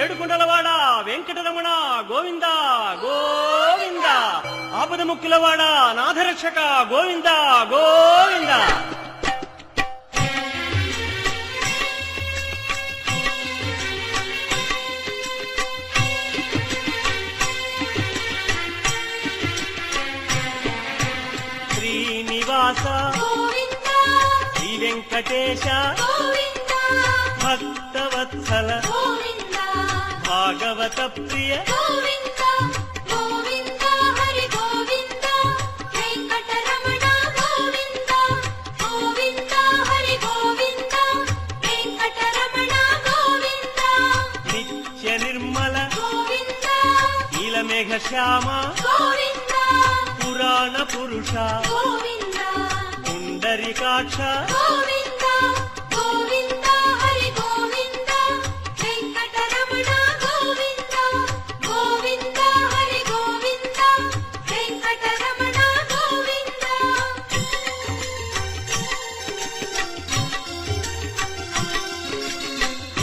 ఏడుకుంటలవాడ వెంకటరమణ గోవింద గోవింద. ఆపద ముక్కులవాడ నాథరక్షక గోవింద గోవింద. శ్రీనివాస శ్రీ వెంకటేశ భక్తవత్సల భాగవత ప్రియ నిత్య నిర్మల నీలమేఘ శ్యామ పురాణ పురుష పుండరీకాక్ష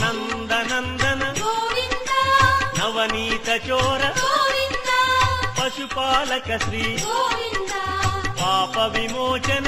నందనందన నవనీత చోర పశుపాలక శ్రీ పాప విమోచన